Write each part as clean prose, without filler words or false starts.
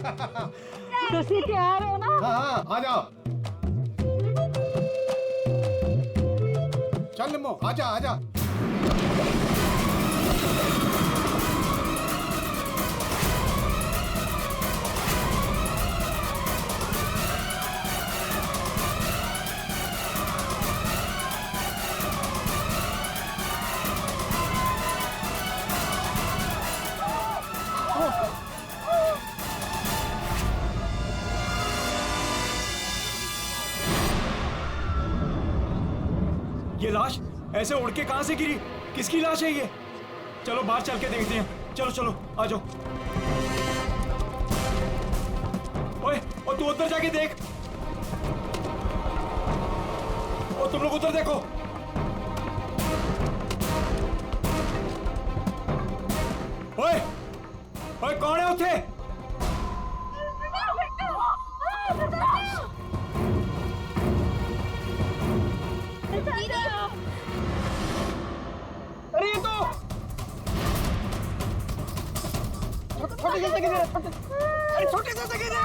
तो सीधे आ रहे हो ना? हाँ, आ जाओ। चल निम्मो, आजा आजा। ये लाश ऐसे उड़ के कहां से गिरी? किसकी लाश है ये? चलो बाहर चल के देखते हैं। चलो चलो आ जाओ। ओए, और तू उधर जाके देख। और तुम लोग उधर देखो। ओए, ओए कौन है उठे? अरे ये तो छोटे से गिरे। अरे छोटे से गिरे।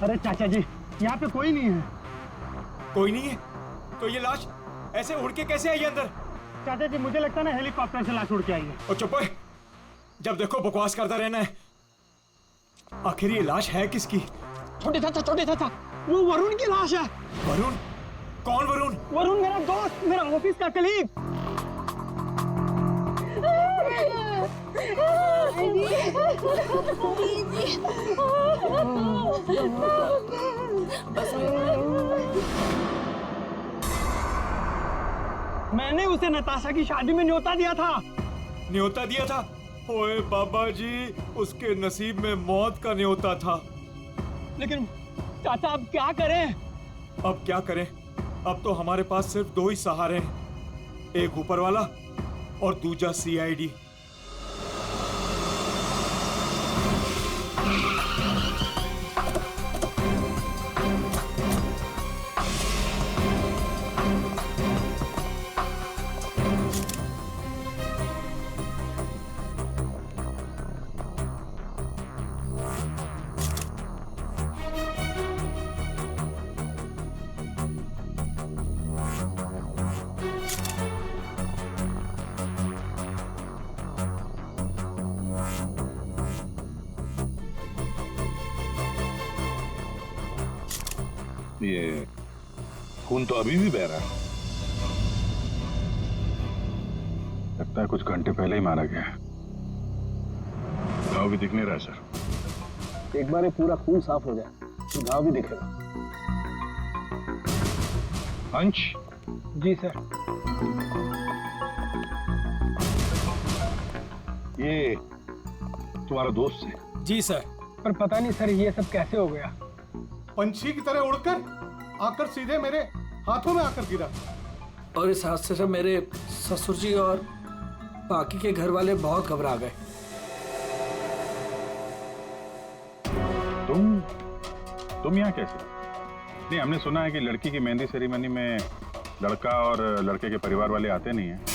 अरे चाचा जी, यहाँ पे कोई नहीं है। कोई नहीं है? तो ये लाश ऐसे उड़ के कैसे आई अंदर? चाचा जी, मुझे लगता है ना हेलीकॉप्टर से लाश उड़ के आई है। और चुप है, जब देखो बकवास करता रहना है। आखिर ये लाश है किसकी? छोटे चाचा, वो वरुण की लाश है। वरुण? कौन वरुण? वरुण मेरा दोस्त, मेरा ऑफिस का कलीग। मैंने उसे नताशा की शादी में न्योता दिया था। न्योता दिया था? ओए बाबा जी, उसके नसीब में मौत का न्योता था। लेकिन चाचा अब क्या करें? अब क्या करें? अब तो हमारे पास सिर्फ दो ही सहारे हैं, एक ऊपर वाला और दूसरा सीआईडी। ये खून तो अभी भी बह रहा है। लगता है कुछ घंटे पहले ही मारा गया है। घाव भी दिख नहीं रहा सर। एक बार ये पूरा खून साफ हो जाए तो घाव भी दिखेगा। अंश? जी सर। ये तुम्हारा दोस्त है? जी सर। पर पता नहीं सर ये सब कैसे हो गया। पंछी की तरह उड़कर आकर सीधे मेरे हाथों में आकर गिरा। और इस हादसे से मेरे ससुर जी और बाकी के घर वाले बहुत घबरा गए। तुम यहाँ कैसे? नहीं, हमने सुना है कि लड़की की मेहंदी सेरेमनी में लड़का और लड़के के परिवार वाले आते नहीं हैं।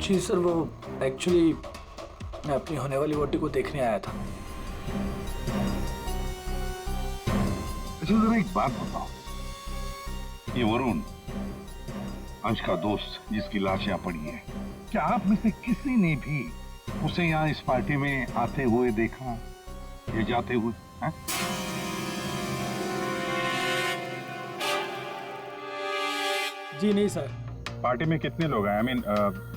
जी सर, वो एक्चुअली मैं अपनी होने वाली वोटी को देखने आया था। अच्छा जरा एक बात बताओ, ये वरुण अंश का दोस्त जिसकी लाश यहाँ पड़ी है, क्या आप में से किसी ने भी उसे यहाँ इस पार्टी में आते हुए देखा या जाते हुए? है? जी नहीं सर। पार्टी में कितने लोग आए?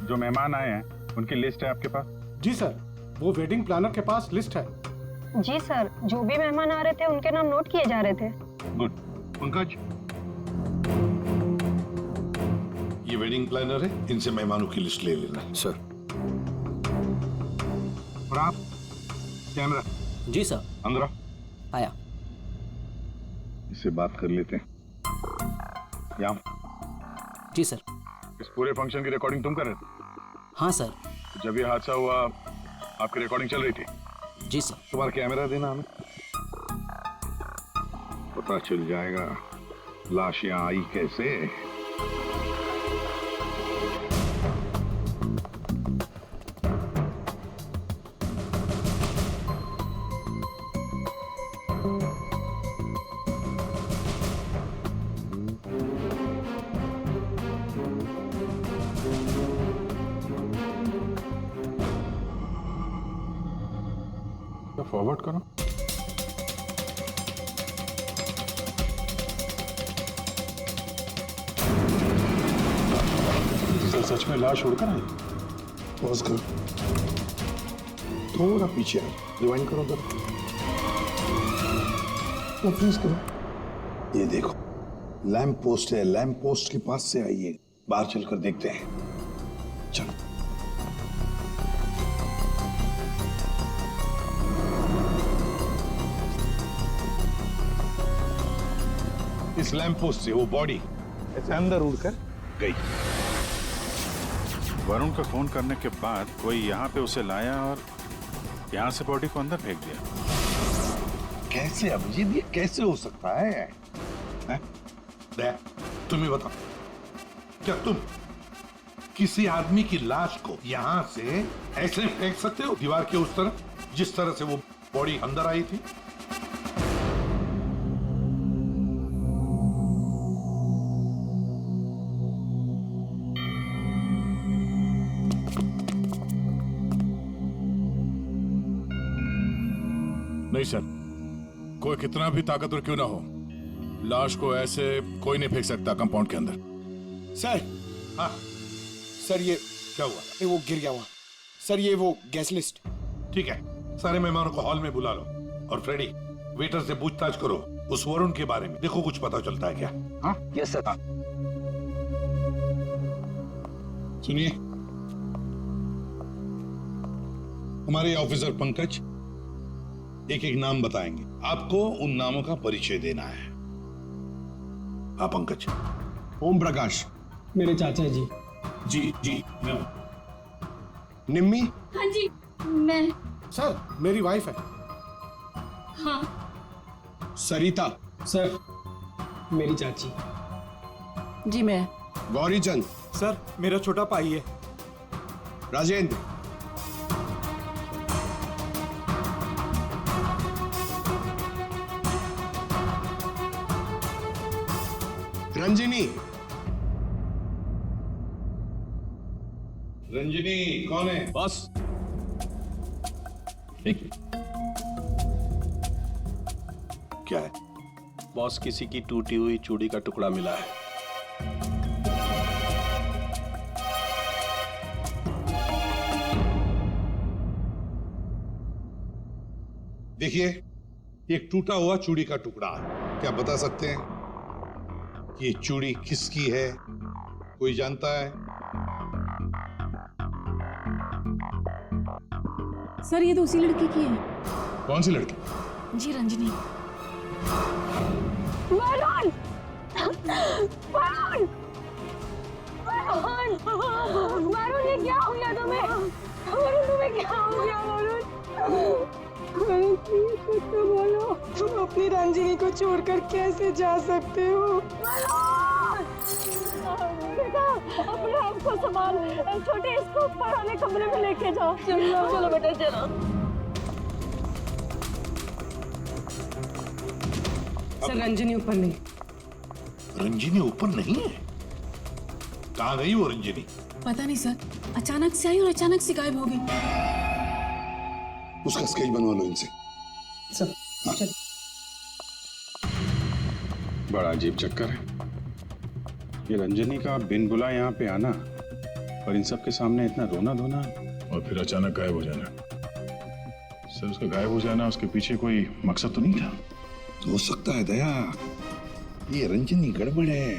जो मेहमान आए हैं उनकी लिस्ट है आपके पास? जी सर, वो वेडिंग प्लानर के पास लिस्ट है। जी सर, जो भी मेहमान आ रहे थे उनके नाम नोट किए जा रहे थे। गुड। पंकज, ये वेडिंग प्लानर है, इनसे मेहमानों की लिस्ट ले लेना। सर। और आप कैमरा? जी सर। अंदर आया। इससे बात कर लेते हैं। यहाँ जी सर। इस पूरे फंक्शन की रिकॉर्डिंग तुम कर रहे थे? हाँ सर। जब ये हादसा हुआ आपकी रिकॉर्डिंग चल रही थी? जी सर। तुम्हारा कैमरा देना हमें, पता चल जाएगा लाश यहाँ आई कैसे। तो फॉरवर्ड करो। सर सच में लाश उड़कर आई? पॉज करो, थोड़ा पीछे आओ, रिवाइंड करो उधर, फ्रीज करो। ये देखो लैंप पोस्ट है, लैंप पोस्ट के पास से आइए, बाहर चलकर देखते हैं। चलो। इस लैंप पोस्ट से वो बॉडी ऐसे अंदर उड़कर गई। वरुण को फोन करने के बाद कोई यहाँ पे उसे लाया और यहाँ से बॉडी को अंदर फेंक दिया। कैसे अभिजीत, ये कैसे हो सकता है? तुम ही बताओ, क्या तुम किसी आदमी की लाश को यहां से ऐसे फेंक सकते हो दीवार के उस तरफ, जिस तरह से वो बॉडी अंदर आई थी? नहीं सर, कोई कितना भी ताकतवर क्यों ना हो, लाश को ऐसे कोई नहीं फेंक सकता कंपाउंड के अंदर। सर। हाँ सर ये क्या हुआ? वो गिर गया वहां। सर ये वो गैस लिस्ट। ठीक है, सारे मेहमानों को हॉल में बुला लो और फ्रेडी वेटर से पूछताछ करो उस वरुण के बारे में, देखो कुछ पता चलता है क्या। हाँ यस सर। सुनिए, हमारे ऑफिसर पंकज एक एक नाम बताएंगे, आपको उन नामों का परिचय देना है। हाँ पंकज। ओम प्रकाश। मेरे चाचा जी। जी जी। निम्मी। हाँ जी मैं। सर मेरी वाइफ है। हाँ सरिता। सर मेरी चाची। जी मैं। गौरीचंद। सर मेरा छोटा भाई है। राजेंद्र। रंजिनी। रंजिनी कौन है? बस एक क्या है? बॉस, किसी की टूटी हुई चूड़ी का टुकड़ा मिला है। देखिए, एक टूटा हुआ चूड़ी का टुकड़ा है। क्या बता सकते हैं ये चूड़ी किसकी है? कोई जानता है? सर ये तो उसी लड़की की है। कौन सी लड़की? जी रंजनी। वरुण! वरुण! वरुण! वरुण ये क्या हो गया तुम्हें? वरुण तुम्हें क्या हो गया वरुण? वरुण प्लीज कुछ तो बोलो। तुम अपनी रंजनी को छोड़कर कैसे जा सकते हो? वरुण! बेटा अपने आप को संभाल, छोटे इसको ऊपर वाले कमरे में लेके जाओ। चलो चलो बेटा चलो। सर रंजनी ऊपर नहीं। रंजिनी ऊपर नहीं है? कहाँ गई वो रंजिनी? पता नहीं सर, अचानक से आई और अचानक से गायब हो गई। उसका स्केच बनवा लो इनसे। सर हाँ। बड़ा अजीब चक्कर है ये रंजनी का बिन बुला यहाँ पे आना और इन सब के सामने इतना रोना धोना और फिर अचानक गायब हो जाना। सर उसका गायब हो जाना, उसके पीछे कोई मकसद तो नहीं था? हो सकता है दया, ये रंजनी गड़बड़ है,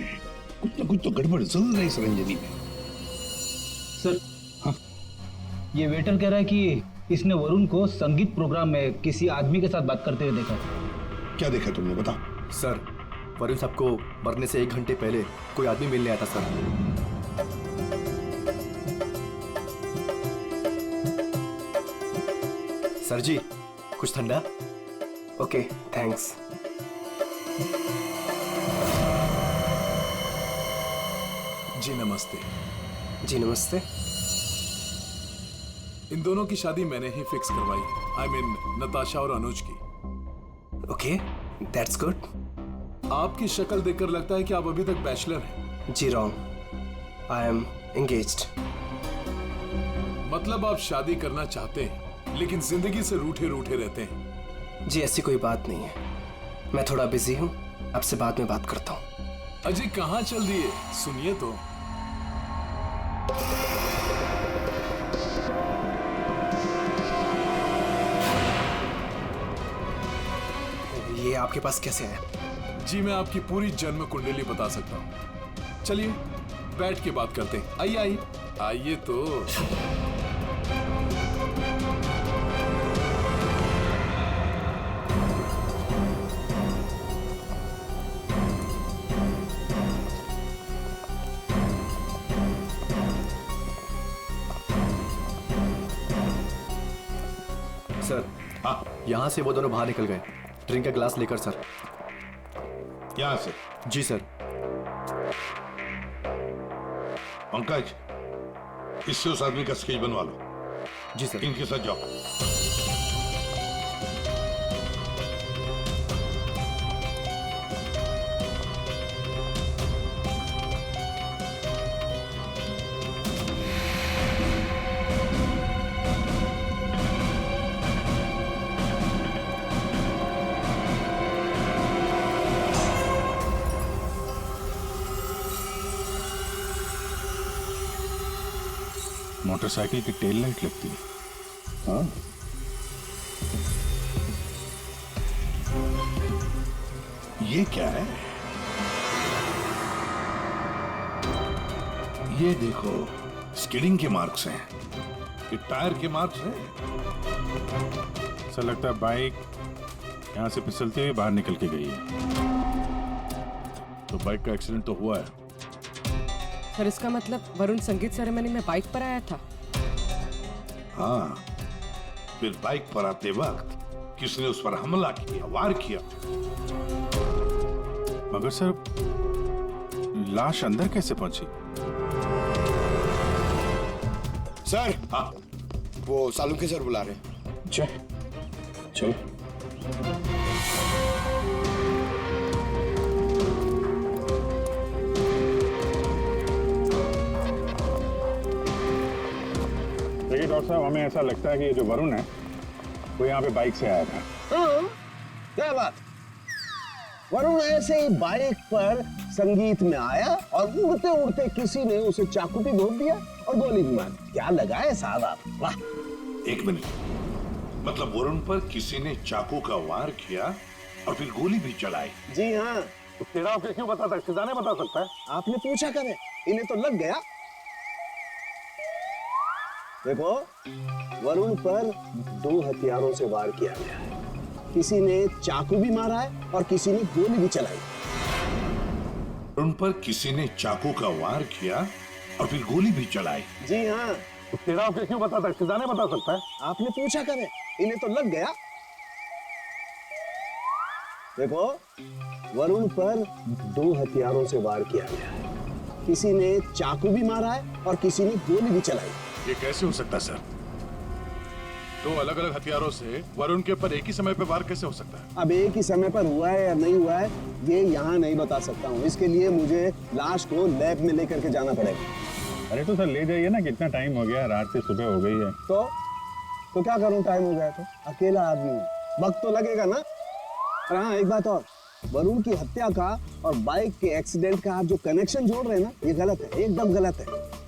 कुछ ना कुछ तो गड़बड़ जरूर है इस रंजनी में। सर हाँ, ये वेटर कह रहा है कि इसने वरुण को संगीत प्रोग्राम में किसी आदमी के साथ बात करते हुए देखा। क्या देखा तुमने, बताओ। सर वरुण साहब को मरने से 1 घंटे पहले कोई आदमी मिलने आया था सर। सर जी कुछ ठंडा? Okay thanks. जी नमस्ते। जी नमस्ते। इन दोनों की शादी मैंने ही फिक्स करवाई। आई मीन नताशा और अनुज की। Okay that's good. आपकी शक्ल देखकर लगता है कि आप अभी तक बैचलर हैं। जी रॉन्ग, आई एम एंगेज्ड। मतलब आप शादी करना चाहते हैं? लेकिन जिंदगी से रूठे रूठे रहते हैं। जी ऐसी कोई बात नहीं है, मैं थोड़ा बिजी हूँ, आपसे बाद में बात करता हूँ। अजय कहाँ चल दिए, सुनिए तो। ये आपके पास कैसे है? जी मैं आपकी पूरी जन्म कुंडली बता सकता हूँ। चलिए बैठ के बात करते हैं। आइए आइए आइए तो। सर यहाँ से वो दोनों बाहर निकल गए। ड्रिंक का ग्लास लेकर सर। यहां से? जी सर। पंकज, इससे उस आदमी का स्केच बनवा लो। जी सर। इनके साथ जाओ। मोटरसाइकिल की टेल लाइट लगती है। हाँ, ये क्या है? ये देखो, स्किडिंग के मार्क्स हैं। ये टायर के मार्क्स हैं। ऐसा लगता है बाइक यहाँ से फिसलते हुए बाहर निकल के गई है। तो बाइक का एक्सीडेंट तो हुआ है। सर इसका मतलब वरुण संगीत सेरेमनी में बाइक पर आया था। हाँ, फिर बाइक पर आते वक्त किसने उस पर हमला किया, वार किया। मगर सर लाश अंदर कैसे पहुंची? सर हाँ, वो सालुंके सर बुला रहे हैं। चलो। देखिए डॉक्टर साहब, हमें ऐसा लगता है कि ये जो वरुण है वो यहाँ पे बाइक से आया था। हाँ, क्या बात। वरुण ऐसे ही बाइक पर संगीत में आया और उड़ते उड़ते किसी ने उसे चाकू भी घोंप दिया और गोली भी मार दी। क्या लगाए साहब आप, वाह। एक मिनट, मतलब वरुण पर किसी ने चाकू का वार किया और फिर गोली भी चलाई? जी हाँ। तेरा आपको क्यों बताता है? सिद्धाने बता सकता है। आपने पूछा करे, इन्हें तो लग गया। देखो, वरुण पर 2 हथियारों से वार किया गया है। किसी ने चाकू भी मारा है और किसी ने गोली भी चलाई। वरुण पर किसी ने चाकू का वार किया और फिर गोली भी चलाई? जी हाँ। तेरा आपको क्यों बताता है? सिद्धाने बता सकता है। आपने पूछा करे, इन्हें तो लग गया। देखो, वरुण पर 2 हथियारों से वार किया गया है। किसी ने चाकू भी मारा है और किसी ने गोली भी चलाई। ये कैसे हो सकता है सर? 2 अलग अलग हथियारों से वरुण के ऊपर एक ही समय पे वार कैसे हो सकता है? अब एक ही समय पर हुआ है या नहीं हुआ है ये यहाँ नहीं बता सकता हूँ। इसके लिए मुझे लाश को लैब में लेकर के जाना पड़ेगा। अरे तो सर ले जाइए ना, कितना टाइम हो गया, रात से सुबह हो गई है। तो क्या करूँ, टाइम हो गया तो? अकेला आदमी हूँ, वक्त तो लगेगा ना। और हाँ, एक बात और, वरुण की हत्या का और बाइक के एक्सीडेंट का आप जो कनेक्शन जोड़ रहे हैं ना, ये गलत है, एकदम गलत है।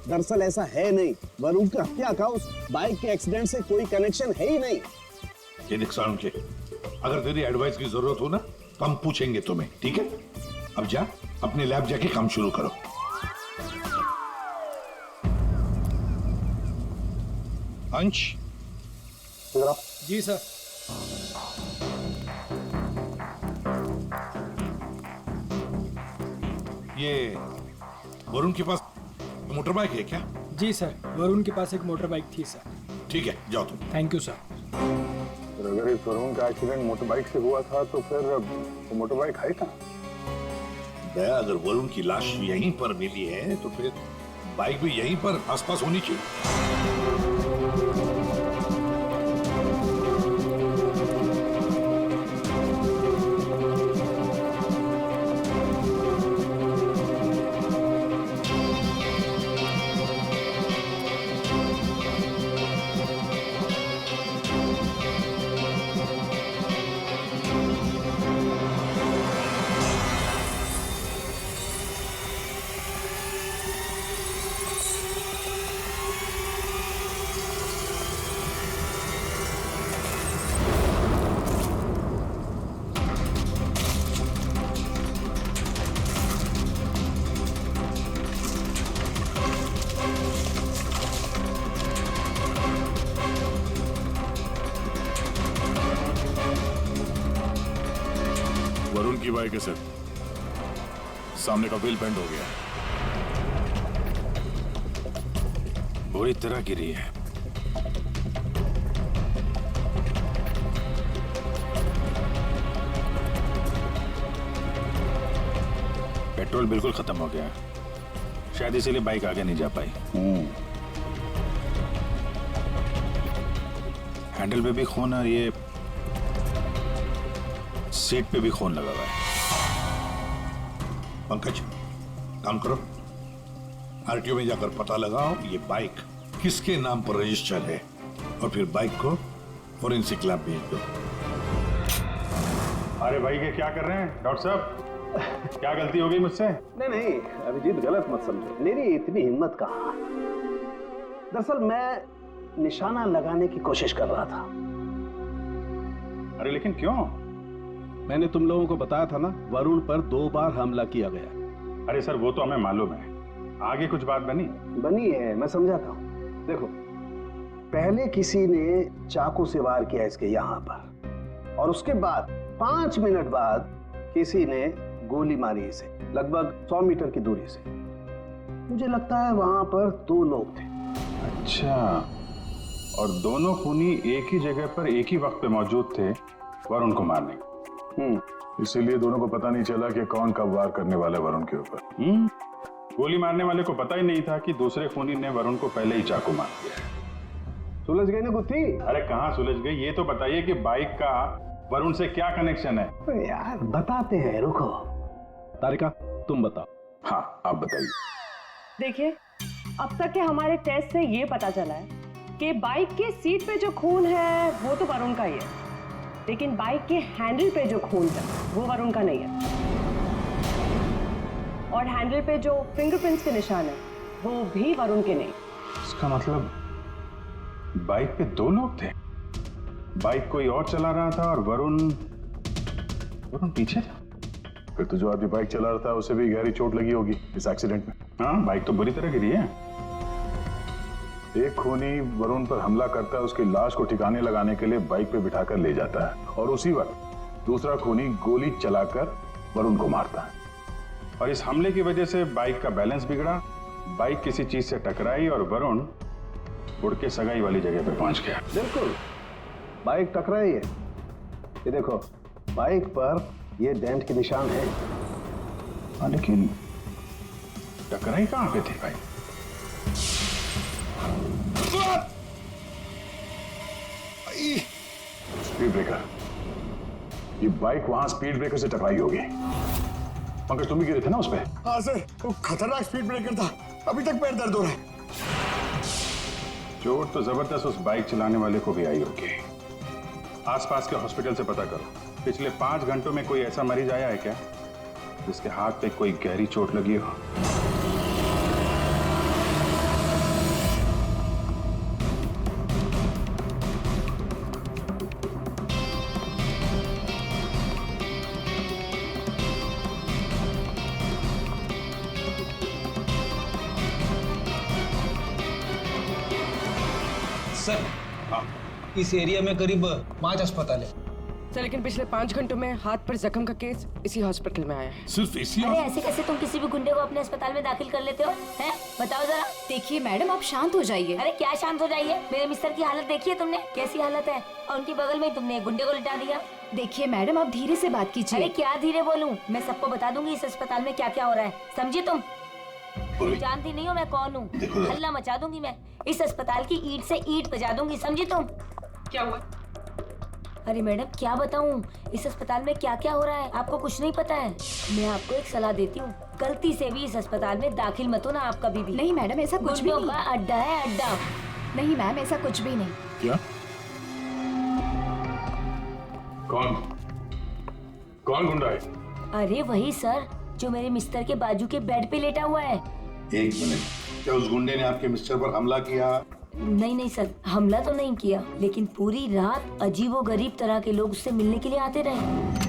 दरअसल ऐसा है नहीं। वरुण की हत्या का उस बाइक के एक्सीडेंट से कोई कनेक्शन है ही नहीं। ये नुकसान के, अगर तेरी एडवाइस की जरूरत हो ना तो हम पूछेंगे तुम्हें, ठीक है? अब जा, अपने लैब जाके काम शुरू करो। अंश, जी सर। ये वरुण के पास मोटर बाइक है क्या? जी सर, वरुण के पास एक मोटर बाइक थी सर। ठीक है, जाओ तुम। Thank you sir. अगर इस वरुण का एक्सीडेंट मोटर बाइक से हुआ था तो फिर वो मोटर बाइक है कहाँ? दया, अगर वरुण की लाश यहीं पर मिली है तो फिर बाइक भी यहीं पर आसपास होनी चाहिए। की बाइक है सर, सामने का व्हील बेंड हो गया, बुरी तरह गिरी है। पेट्रोल बिल्कुल खत्म हो गया, शायद इसीलिए बाइक आगे नहीं जा पाई। हैंडल पे भी खून और ये सीट पे भी खून लगा हुआ है। पंकज, काम करो, आरटीओ में जाकर पता लगाओ ये बाइक किसके नाम पर रजिस्टर है और फिर बाइक को फोरेंसिक लैब भेज दो। अरे भाई ये क्या कर रहे हैं डॉक्टर साहब? क्या गलती हो गई मुझसे? नहीं अभिजीत, गलत मत समझो, मेरी इतनी हिम्मत कहाँ। दरअसल मैं निशाना लगाने की कोशिश कर रहा था। अरे लेकिन क्यों? मैंने तुम लोगों को बताया था ना, वरुण पर 2 बार हमला किया गया। अरे सर वो तो हमें मालूम है, आगे कुछ बात बनी है, मैं समझाता हूँ। देखो, पहले किसी ने चाकू से वार किया इसके यहाँ पर, और उसके बाद 5 मिनट बाद किसी ने गोली मारी इसे लगभग 100 मीटर की दूरी से। मुझे लगता है वहां पर 2 लोग थे। अच्छा, और दोनों खूनी एक ही जगह पर एक ही वक्त पे मौजूद थे वरुण को मारने। इसीलिए दोनों को पता नहीं चला कि कौन कब वार करने वाला वरुण के ऊपर। गोली मारने वाले को पता ही नहीं था कि दूसरे खूनी ने वरुण को पहले ही चाकू मार दिया। सुलझ गई ना गुत्थी? अरे कहाँ सुलझ गई, ये तो बताइए कि बाइक का वरुण से क्या कनेक्शन है? यार बताते हैं, रुको। तारिका तुम बताओ। हाँ आप बताइए। देखिए, अब तक के हमारे टेस्ट से ये पता चला है कि बाइक के सीट पे जो खून है वो तो वरुण का ही है, लेकिन बाइक के हैंडल पे जो खून है वो वरुण का नहीं है। और हैंडल पे जो फिंगरप्रिंट्स के निशान है वो भी वरुण के नहीं। इसका मतलब बाइक पे 2 लोग थे, बाइक कोई और चला रहा था और वरुण पीछे था। फिर तो जो आदमी बाइक चला रहा था उसे भी गहरी चोट लगी होगी इस एक्सीडेंट में। हाँ, बाइक तो बुरी तरह गिरी है। एक खूनी वरुण पर हमला करता है, उसकी लाश को ठिकाने लगाने के लिए बाइक पे बिठाकर ले जाता है, और उसी वक्त दूसरा खूनी गोली चलाकर वरुण को मारता है। और इस हमले की वजह से बाइक का बैलेंस बिगड़ा, बाइक किसी चीज से टकराई और वरुण उड़ के सगाई वाली जगह पे पहुंच गया। बिल्कुल, बाइक टकराई है। ये देखो, बाइक पर ये डेंट के निशान है। हाँ, लेकिन टकराई कहां पे थी भाई? स्पीड ब्रेकर, ये बाइक वहां स्पीड ब्रेकर से टकराई होगी। पंकज तुम भी गिरे थे ना उस पे? हाँ सर, वो खतरनाक स्पीड ब्रेकर था, अभी तक पैर दर्द हो रहा है। चोट तो जबरदस्त उस बाइक चलाने वाले को भी आई होगी। आसपास के हॉस्पिटल से पता करो, पिछले 5 घंटों में कोई ऐसा मरीज आया है क्या जिसके हाथ पे कोई गहरी चोट लगी हो? सर, इस एरिया में करीब 5 अस्पताल है सर, लेकिन पिछले 5 घंटों में हाथ पर जख्म का केस इसी हॉस्पिटल में आया है। सिर्फ इसी? अरे ऐसे कैसे तुम किसी भी गुंडे को अपने अस्पताल में दाखिल कर लेते हो? हैं? बताओ जरा। देखिए मैडम, आप शांत हो जाइए। अरे क्या शांत हो जाइए? मेरे मिस्टर की हालत देखिए तुमने, कैसी हालत है, और उनकी बगल में तुमने एक गुंडे को लिटा दिया। देखिए मैडम, आप धीरे से बात कीजिए। अरे क्या धीरे बोलूं? मैं सबको बता दूंगी इस अस्पताल में क्या क्या हो रहा है, समझी तुम? जानती नहीं हो मैं कौन हूँ? हल्ला मचा दूंगी मैं, इस अस्पताल की ईंट से ईंट बजा दूंगी, समझी तुम? क्या हुआ? अरे मैडम क्या बताऊं, इस अस्पताल में क्या क्या हो रहा है आपको कुछ नहीं पता है। मैं आपको एक सलाह देती हूँ, गलती से भी इस अस्पताल में दाखिल मत होना आप कभी भी। नहीं मैडम, ऐसा कुछ भी नहीं। अड्डा है अड्डा। नहीं मैम, ऐसा कुछ भी नहीं। क्या? कौन गुंडा है? अरे वही सर, जो मेरे मिस्टर के बाजू के बेड पे लेटा हुआ है। 1 मिनट, क्या उस गुंडे ने आपके मिस्टर पर हमला किया? नहीं सर, हमला तो नहीं किया, लेकिन पूरी रात अजीबोगरीब तरह के लोग उससे मिलने के लिए आते रहे।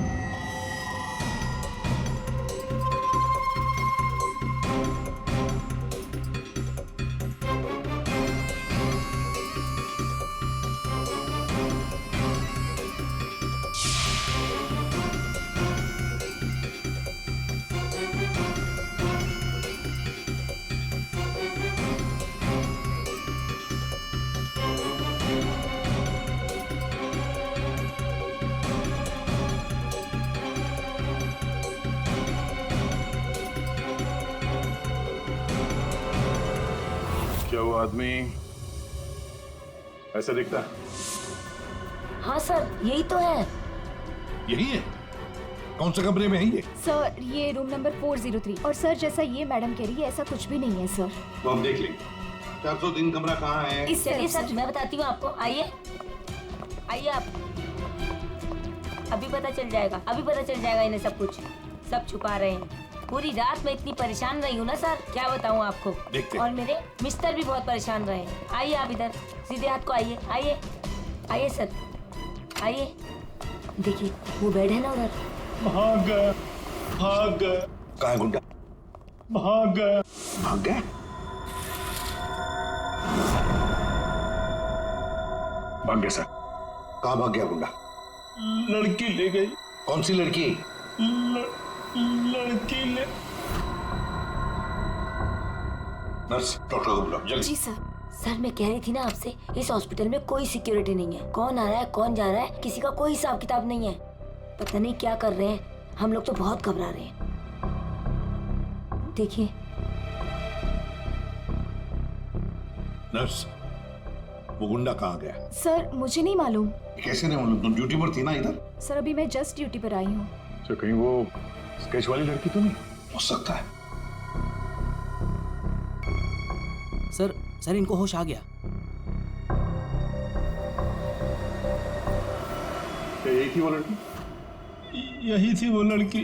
आदमी ऐसा दिखता है? हाँ सर, यही तो है। यही है? कौन से कमरे में है ये? सर ये रूम नंबर 403। और सर जैसा ये मैडम कह रही है ऐसा कुछ भी नहीं है सर। वो हम देख लेंगे। 403 कमरा कहाँ है? इस चलिए सर, मैं बताती हूँ आपको। आइए आइए आप, अभी पता चल जाएगा, अभी पता चल जाएगा इन्हें सब कुछ। सब छुपा रहे हैं। पूरी रात मैं इतनी परेशान रही हूँ ना सर, क्या बताऊँ आपको। देखते। और मेरे मिस्टर भी बहुत परेशान रहे। आइए आप इधर, सीधे हाथ को आइए। आइए आइए सर, आइए। देखिए वो बेड है ना उधर। भाग गया, भाग गया। कहाँ है गुंडा? भाग गया। भाग गया? भाग गया सर। कहाँ भाग गया गुंडा? लड़की ले गई। कौन सी लड़की? लड़की ले। नर्स, डॉक्टर को बुलाओ जल्दी। जी सर। सर मैं कह रही थी ना आपसे, इस हॉस्पिटल में कोई सिक्योरिटी नहीं है। कौन आ रहा है कौन जा रहा है किसी का कोई हिसाब किताब नहीं है। पता नहीं क्या कर रहे हैं। हम लोग तो बहुत घबरा रहे हैं। देखिए। नर्स, वो गुंडा कहाँ गया? सर मुझे नहीं मालूम। कैसे नहीं मालूम? तुम ड्यूटी पर थी ना इधर? सर अभी मैं जस्ट ड्यूटी पर आई हूँ। तो कहीं वो स्केच वाली लड़की तो नहीं? हो सकता है। सर इनको होश आ गया। क्या यही थी वो लड़की? यही थी वो लड़की।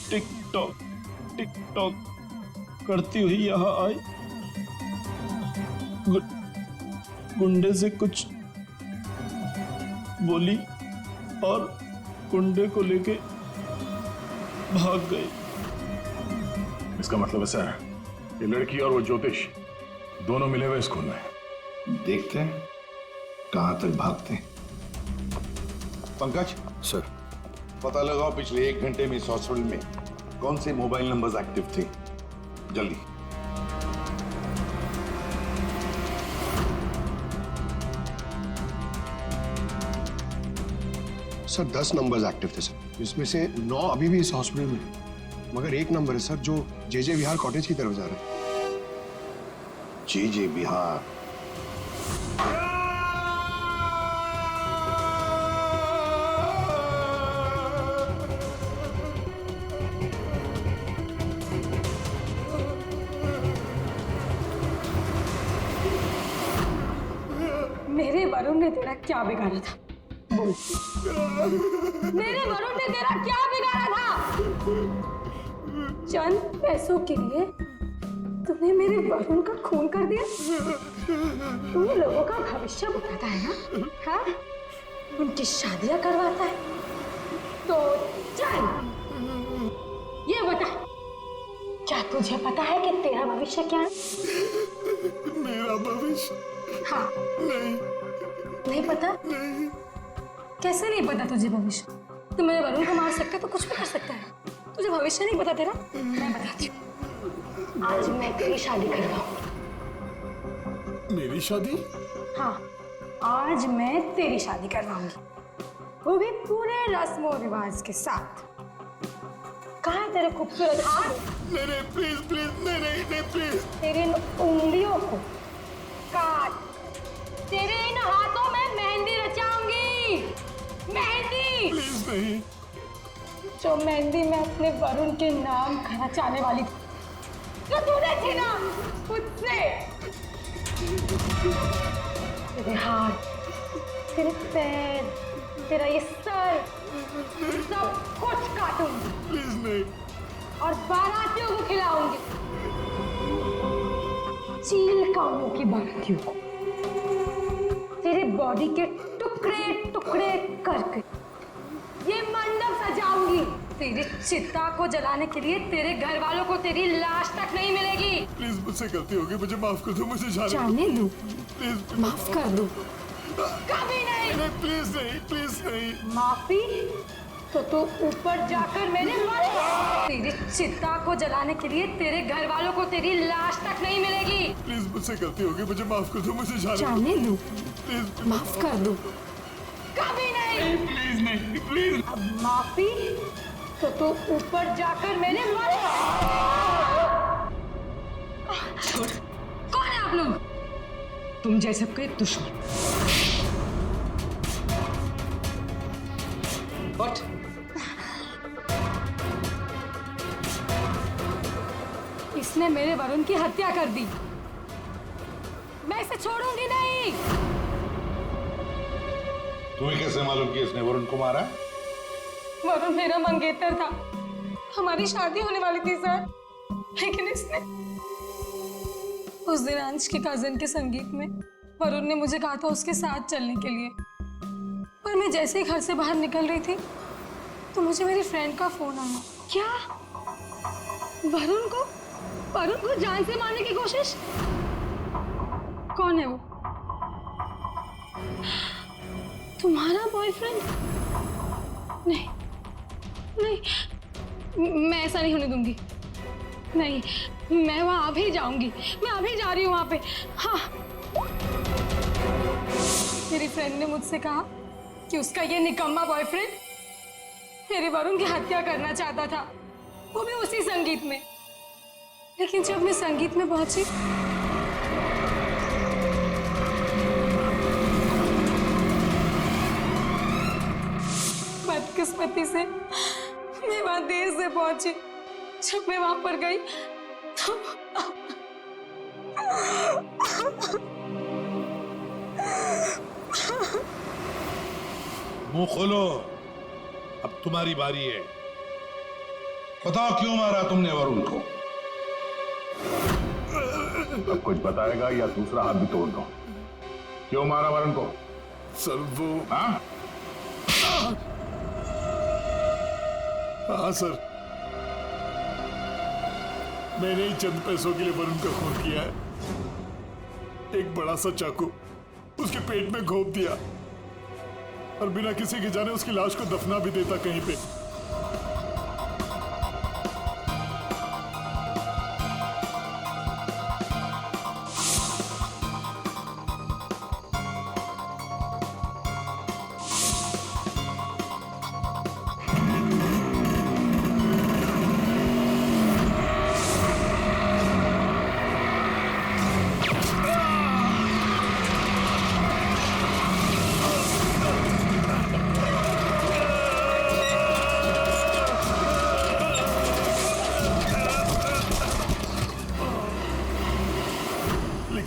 टिकटॉक टिकटॉक करती हुई यहाँ आई। गुंडे से कुछ बोली और गुंडे को लेके भाग गई। इसका मतलब है सर, ये लड़की और वो ज्योतिष दोनों मिले हुए इस खून में। देखते हैं कहां तक भागते हैं। पंकज सर, पता लगाओ पिछले 1 घंटे में इस हॉस्पिटल में कौन से मोबाइल नंबर्स एक्टिव थे। जल्दी। सर 10 नंबर्स एक्टिव थे सर, इसमें से 9 अभी भी इस हॉस्पिटल में है। मगर एक नंबर है सर जो जे विहार कॉटेज की तरफ जा रहा है। जे विहार? मेरे वरुण ने तेरा क्या बिगाड़ा था? बोल। मेरे वरुण ने तेरा क्या बिगाड़ा था? चंद पैसों के लिए तूने मेरे वरुण का खून कर दिया। तू लोगों का भविष्य बताता है ना? हाँ? उनकी शादियां करवाता है। तो चल ये बता, क्या तुझे पता है कि तेरा भविष्य क्या है? मेरा भविष्य? हाँ। नहीं पता? नहीं। कैसे नहीं पता तुझे भविष्य? तू मेरे वरुण को मार सकता है तो कुछ भी कर सकता है। तुझे भविष्य नहीं पता तेरा? मैं बताती हूँ। आज मैं तेरी शादी करवाऊंगी। मेरी शादी? हाँ, आज मैं तेरी शादी करवाऊंगी, वो भी पूरे रस्मों रिवाज के साथ। कहाँ है तेरे खूबसूरत हाथ? नहीं प्लीज प्लीज, नहीं प्लीज। तेरे इन उंगलियों को काट, तेरे इन हाथों में मेहंदी रचाऊंगी। मेहंदी। प्लीज नहीं। जो मेहंदी मैं अपने वरुण के नाम का रचाने वाली थी, जो तूने छीना मुझसे। तेरे हाथ, तेरे पैर, तेरा ये सर, सब कुछ काटूंगी। प्लीज नहीं। और बारातियों को खिलाऊंगी, चील कामों की बारातियों को। तेरे बॉडी के टुकड़े टुकड़े करके ये मंडप सजाऊंगी। तेरी चिता को जलाने के लिए तेरे घर वालों को तेरी लाश तक नहीं मिलेगी। प्लीज मुझसे गलती होगी, मुझे माफ कर दो, मुझे जाने दो। प्लीज माफ कर दो। कभी नहीं। नहीं प्लीज नहीं, प्लीज नहीं। माफी तो तू ऊपर जाकर मेरे मर। तेरी चिता को जलाने के लिए तेरे घर वालों को तेरी लाश तक नहीं मिलेगी। प्लीज मुझसे गलती होगी, मुझे माफ कर दो, मुझे जाने दो। प्लीज माफ कर दो। कभी नहीं। प्लीज नहीं, प्लीज। अब माफी तो तू ऊपर जाकर मेरे मर। कौन है आप लोग? तुम जैसे कोई दुश्मन। What? इसने मेरे वरुण की हत्या कर दी। मैं इसे छोड़ूंगी नहीं। तुम्हें कैसे मालूम कि इसने वरुण को मारा? वरुण मेरा मंगेतर था, हमारी शादी होने वाली थी सर, लेकिन इसने उस दिन अंश के कजन के संगीत में वरुण ने मुझे कहा था उसके साथ चलने के लिए, पर मैं जैसे ही घर से बाहर निकल रही थी तो मुझे मेरी फ्रेंड का फोन आया। क्या वरुण को जान से मारने की कोशिश? कौन है वो? तुम्हारा बॉयफ्रेंड? नहीं नहीं, मैं ऐसा नहीं होने दूंगी। नहीं, मैं वहां अभी जाऊंगी, मैं अभी जा रही हूँ वहां पे। हाँ, मेरी फ्रेंड ने मुझसे कहा कि उसका ये निकम्मा बॉयफ्रेंड मेरे वरुण की हत्या करना चाहता था, वो भी उसी संगीत में। लेकिन जब मैं संगीत में पहुंची बदकिस्मती से मैं वहां देर से पहुंची। जब मैं वहां पर गई तो मुंह खोलो, अब तुम्हारी बारी है। बताओ क्यों मारा तुमने वरुण को? अब कुछ बताएगा या दूसरा हाथ भी तोड़ दो। क्यों मारा वरुण को? सर वो हाँ सर, मैंने ही चंद पैसों के लिए वरुण का खून किया है। एक बड़ा सा चाकू उसके पेट में घोंप दिया और बिना किसी के जाने उसकी लाश को दफना भी देता कहीं पे।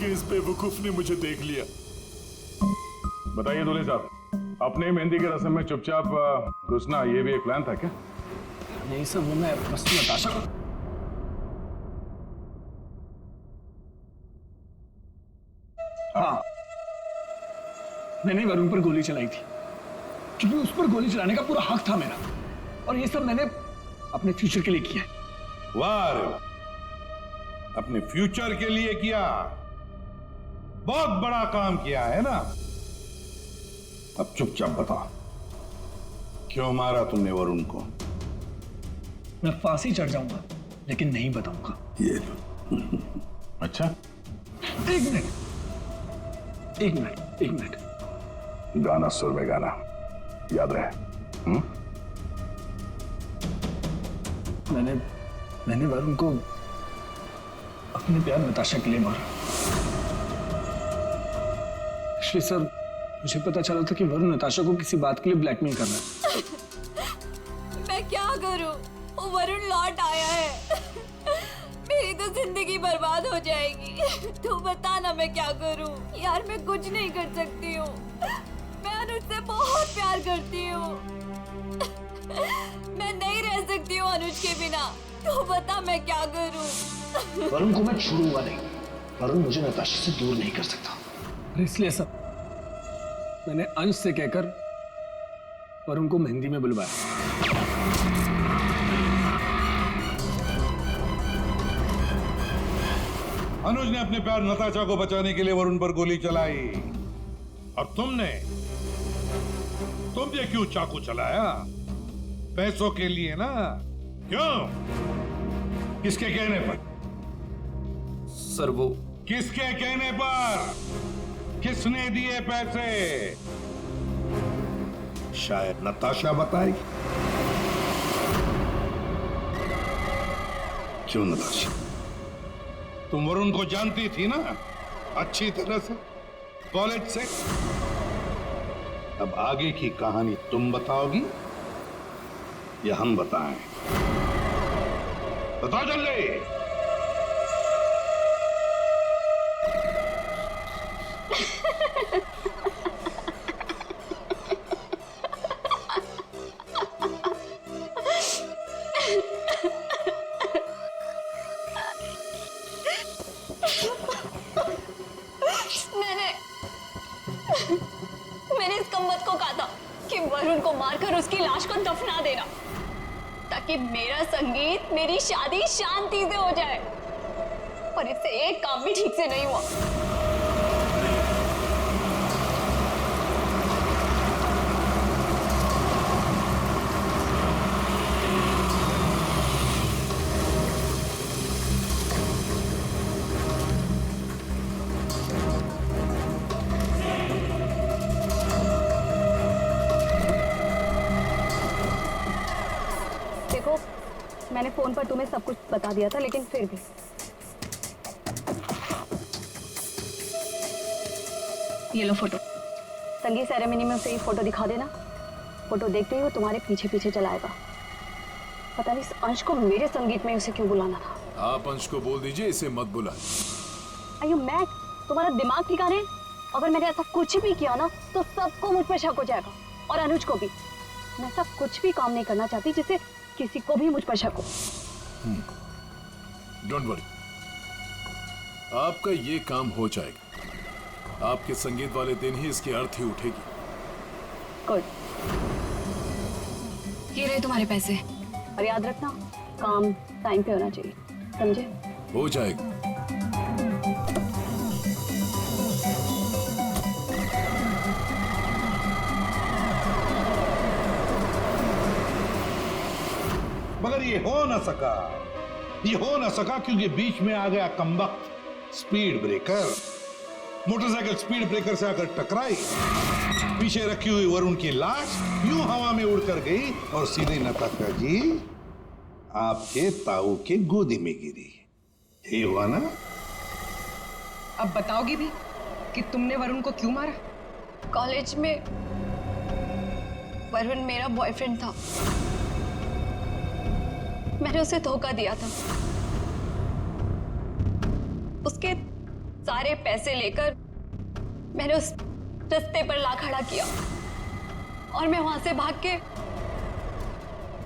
इस बेवकूफ ने मुझे देख लिया। बताइए दूल्हे साहब, अपने मेहंदी की रस्म में चुपचाप घुसना ये भी एक प्लान था क्या? नहीं सर, वो मैं बस नताशा को। हाँ, मैंने वरुण पर गोली चलाई थी क्योंकि उस पर गोली चलाने का पूरा हक था मेरा, और ये सब मैंने अपने फ्यूचर के लिए किया। वाह, अपने फ्यूचर के लिए किया, बहुत बड़ा काम किया है ना। अब चुपचाप बता, क्यों मारा तुमने वरुण को? मैं फांसी चढ़ जाऊंगा लेकिन नहीं बताऊंगा। ये अच्छा, एक मिनट। गाना सुर में गाना याद रहे। मैंने वरुण को अपने प्यार नताशा के लिए मारा। एक्चुअली सर, मुझे पता चला था कि वरुण नताशा को किसी बात के लिए ब्लैकमेल कर रहा है। मैं क्या करूं? वो वरुण लौट आया है। मेरी तो जिंदगी बर्बाद हो जाएगी। तू बता ना, मैं क्या करूं? यार मैं कुछ नहीं कर सकती हूँ। मैं अनुज से बहुत प्यार करती हूँ। मैं नहीं रह सकती हूँ अनुज के बिना। तू बता मैं क्या करूं? वरुण को मैं छोड़ूंगा नहीं। वरुण मुझे नताशा से दूर नहीं कर सकता, इसलिए सब मैंने अंश से कहकर वरुण को मेहंदी में बुलवाया। अनुज ने अपने प्यार नताशा को बचाने के लिए वरुण पर गोली चलाई, और तुमने क्यों चाकू चलाया? पैसों के लिए ना? क्यों? किसके कहने पर? सर वो किसके कहने पर? किसने दिए पैसे? शायद नताशा बताएगी। क्यों नताशा? तुम वरुण को जानती थी ना अच्छी तरह से? कॉलेज से। अब आगे की कहानी तुम बताओगी या हम बताएं? बताओ जल्दी। मैंने इस कमबख्त को कहा था कि वरुण को मारकर उसकी लाश को दफना देना, ताकि मेरा संगीत, मेरी शादी शांति से हो जाए। और इससे एक काम भी ठीक से नहीं हुआ। देखो, मैंने फोन पर तुम्हें सब कुछ बता दिया था, लेकिन फिर भी ये लो फोटो। संगीत सेरेमनी में उसे ये फोटो दिखा देना। फोटो देखते ही वो तुम्हारे पीछे पीछे चलाएगा। पता नहीं इस अंश को मेरे संगीत में उसे क्यों बुलाना था। आप अंश को बोल दीजिए इसे मत बुलाए। अयो मैक, तुम्हारा दिमाग ठिकाने? अगर मैंने ऐसा कुछ भी किया ना तो सबको मुझ पर शक हो जाएगा, और अनुज को भी। मैं ऐसा कुछ भी काम नहीं करना चाहती जिससे किसी को भी मुझ पर शक हो। डोंट वरी, आपका ये काम हो जाएगा। आपके संगीत वाले दिन ही इसकी अर्थी उठेगी। गुड। ये रहे तुम्हारे पैसे। और याद रखना, काम टाइम पे होना चाहिए, समझे? हो जाएगा। मगर ये हो ना सका। ये हो ना सका क्योंकि बीच में आ गया कमबख्त speed breaker. Motorcycle speed breaker से आकर टकराई, पीछे रखी हुई वरुण की लाश यूं हवा में उड़कर गई और सीधे नताशा जी आपके ताऊ के गोदी में गिरी। यही हुआ ना? अब बताओगी भी कि तुमने वरुण को क्यों मारा? कॉलेज में वरुण मेरा बॉयफ्रेंड था। मैंने उसे धोखा दिया था। उसके सारे पैसे लेकर मैंने उस रास्ते पर ला खड़ा किया और मैं वहां से भाग के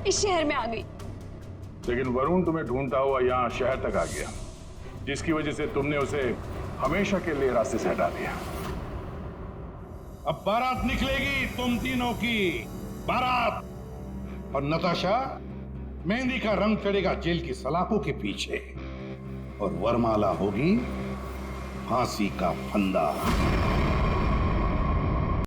इस शहर में आ गई। लेकिन वरुण तुम्हें ढूंढता हुआ यहाँ शहर तक आ गया, जिसकी वजह से तुमने उसे हमेशा के लिए रास्ते से हटा दिया। अब बारात निकलेगी तुम तीनों की बारात, और नताशा मेहंदी का रंग चढ़ेगा जेल की सलाखों के पीछे, और वरमाला होगी फांसी का फंदा।